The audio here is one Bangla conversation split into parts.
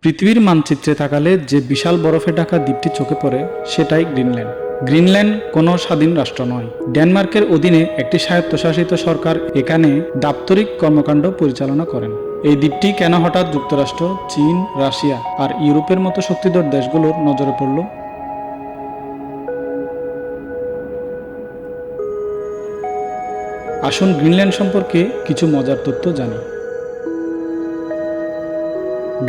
পৃথিবীর মানচিত্রে তাকালে যে বিশাল বরফে ঢাকা দ্বীপটি চোখে পড়ে সেটাই গ্রিনল্যান্ড। গ্রিনল্যান্ড কোনো স্বাধীন রাষ্ট্র নয়, ডেনমার্কের অধীনে একটি স্বায়ত্তশাসিত সরকার এখানে দাপ্তরিক কর্মকাণ্ড পরিচালনা করেন। এই দ্বীপটি কেন হঠাৎ যুক্তরাষ্ট্র, চীন, রাশিয়া আর ইউরোপের মতো শক্তিধর দেশগুলোর নজরে পড়ল? আসুন গ্রিনল্যান্ড সম্পর্কে কিছু মজার তথ্য জানি।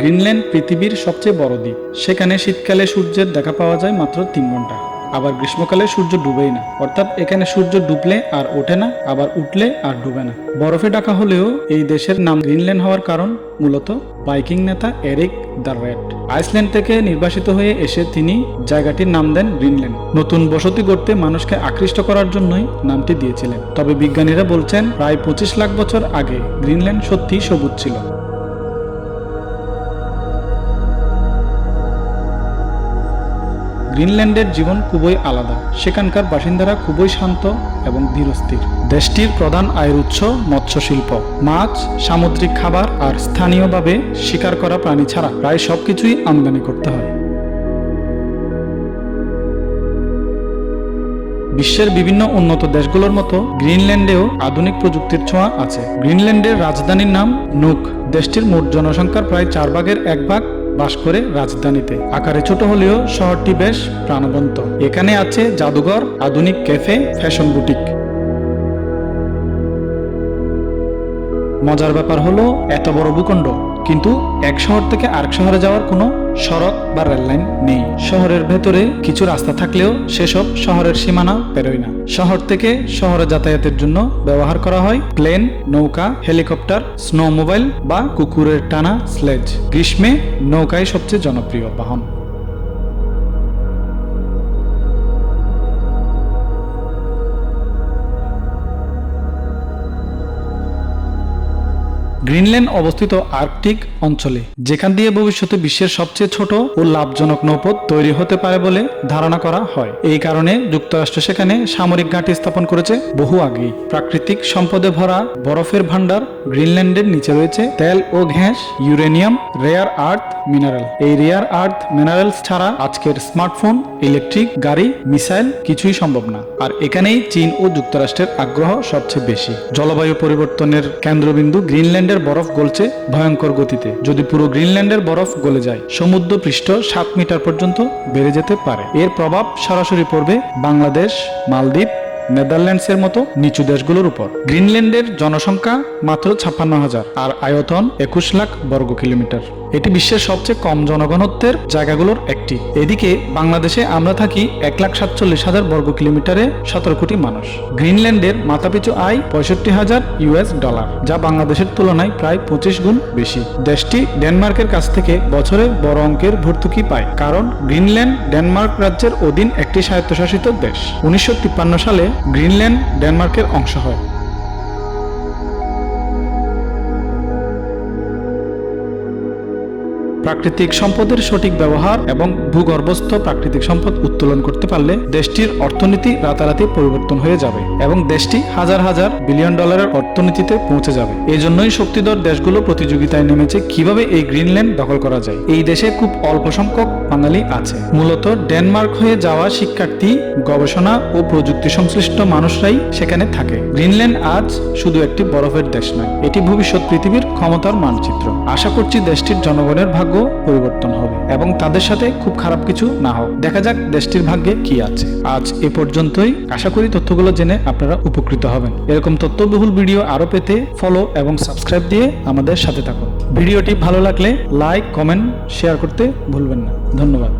গ্রিনল্যান্ড পৃথিবীর সবচেয়ে বড় দ্বীপ। সেখানে শীতকালে সূর্যের দেখা পাওয়া যায় মাত্র 3 ঘন্টা। আবার গ্রীষ্মকালে সূর্য ডুবেই না, অর্থাৎ এখানে সূর্য ডুবলে আর ওঠে না, আবার উঠলে আর ডুবে না। বরফে ঢাকা হলেও এই দেশের নাম গ্রিনল্যান্ড হওয়ার কারণ মূলত ভাইকিং নেতা এরিক দ্য রেড আইসল্যান্ড থেকে নির্বাসিত হয়ে এসে তিনি জায়গাটির নাম দেন গ্রিনল্যান্ড। নতুন বসতি গড়তে মানুষকে আকৃষ্ট করার জন্যই নামটি দিয়েছিলেন। তবে বিজ্ঞানীরা বলছেন প্রায় 25 লাখ বছর আগে গ্রিনল্যান্ড সত্যি সবুজ ছিল। গ্রিনল্যান্ডের জীবন খুবই আলাদা। সেখানকার বাসিন্দারা খুবই শান্ত এবং ধীরস্থির। দেশটির প্রধান আয়ের উৎস মৎস্য শিল্প, মাছ, সামুদ্রিক খাবার আর স্থানীয়ভাবে শিকার করা প্রাণী ছাড়া প্রায় সবকিছুই আমদানি করতে হয়। বিশ্বের বিভিন্ন উন্নত দেশগুলোর মতো গ্রিনল্যান্ডেও আধুনিক প্রযুক্তির ছোঁয়া আছে। গ্রিনল্যান্ডের রাজধানীর নাম নুক। দেশটির মোট জনসংখ্যার প্রায় 4 ভাগের 1 ভাগ বাস করে রাজধানীতে। আকারে ছোট হলেও শহরটি বেশ প্রাণবন্ত। এখানে আছে জাদুঘর, আধুনিক ক্যাফে, ফ্যাশন বুটিক। মজার ব্যাপার হলো এত বড় ভূখণ্ড, কিন্তু এক শহর থেকে আরেক শহরে যাওয়ার কোনো সড়ক বা রেললাইন নেই। শহরের ভেতরে কিছু রাস্তা থাকলেও সেসব শহরের সীমানা পেরোয় না। শহর থেকে শহরে যাতায়াতের জন্য ব্যবহার করা হয় প্লেন, নৌকা, হেলিকপ্টার, স্নোমোবাইল বা কুকুরের টানা স্লেজ। গ্রীষ্মে নৌকাই সবচেয়ে জনপ্রিয় বাহন। গ্রিনল্যান্ড অবস্থিত আর্কটিক অঞ্চলে, যেখান দিয়ে ভবিষ্যতে বিশ্বের সবচেয়ে ছোট ও লাভজনক নৌপথ তৈরি হতে পারে বলে ধারণা করা হয়। এই কারণে যুক্তরাষ্ট্র সেখানে সামরিক ঘাঁটি স্থাপন করেছে বহু আগেই। প্রাকৃতিক সম্পদে ভরা বরফের ভান্ডার। গ্রিনল্যান্ডের নিচে রয়েছে তেল ও gas, uranium, rare earth mineral. এই রেয়ার আর্থ মিনারেলস ছাড়া আজকের স্মার্টফোন, ইলেকট্রিক গাড়ি, মিসাইল কিছুই সম্ভব না। আর এখানেই চীন ও যুক্তরাষ্ট্রের আগ্রহ সবচেয়ে বেশি। জলবায়ু পরিবর্তনের কেন্দ্রবিন্দু গ্রিনল্যান্ডের বরফ গলছে ভয়ঙ্কর গতিতে। যদি পুরো গ্রিনল্যান্ডের বরফ গলে যায়, সমুদ্র পৃষ্ঠ 7 মিটার পর্যন্ত বেড়ে যেতে পারে। এর প্রভাব সরাসরি পড়বে বাংলাদেশ, মালদ্বীপ, নেদারল্যান্ডসের মতো নিচু দেশগুলোর উপর। গ্রিনল্যান্ডের জনসংখ্যা মাত্র 56,000 আর আয়তন 21 লাখ বর্গ কিলোমিটার। এটি বিশ্বের সবচেয়ে কম জনঘনত্বের জায়গাগুলোর একটি। এদিকে বাংলাদেশে আমরা থাকি 1,47,000 বর্গ কিলোমিটারে 17 কোটি মানুষ। গ্রিনল্যান্ডের মাথাপিছু আয় $65,000, যা বাংলাদেশের তুলনায় প্রায় 25 গুণ বেশি। দেশটি ডেনমার্কের কাছ থেকে বছরে বড় অঙ্কের ভর্তুকি পায়, কারণ গ্রিনল্যান্ড ডেনমার্ক রাজ্যের অধীন একটি স্বায়ত্তশাসিত দেশ। 1953 সালে গ্রিনল্যান্ড ডেনমার্কের অংশ হয়। প্রাকৃতিক সম্পদের সঠিক ব্যবহার এবং ভূগর্ভস্থ প্রাকৃতিক সম্পদ উত্তোলন করতে পারলে দেশটির অর্থনীতি রাতারাতি পরিবর্তন হয়ে যাবে এবং দেশটি হাজার হাজার বিলিয়ন ডলারের অর্থনীতিতে পৌঁছে যাবে। এই জন্যই শক্তিধর দেশগুলো প্রতিযোগিতায় নেমেছে কিভাবে এই গ্রিনল্যান্ড দখল করা যায়। এই দেশে খুব অল্প সংখ্যক বাঙালি আছে। মূলত ডেনমার্ক হয়ে যাওয়া শিক্ষার্থী, গবেষণা ও প্রযুক্তি সংশ্লিষ্ট মানুষরাই সেখানে থাকে। গ্রিনল্যান্ড আজ শুধু একটি বরফের দেশ নয়, এটি ভবিষ্যৎ পৃথিবীর ক্ষমতার মানচিত্র। আশা করছি দেশটির জনগণের ভাগ্য পরিবর্তন হবে এবং তাদের সাথে খুব খারাপ কিছু না হোক। দেখা যাক দেশটির ভাগ্যে কি আছে। আজ এ পর্যন্তই। আশা করি তথ্যগুলো জেনে আপনারা উপকৃত হবেন। এরকম তথ্যবহুল ভিডিও আরো পেতে ফলো এবং সাবস্ক্রাইব দিয়ে আমাদের সাথে থাকুন। ভিডিওটি ভালো লাগলে লাইক, কমেন্ট, শেয়ার করতে ভুলবেন না। ধন্যবাদ।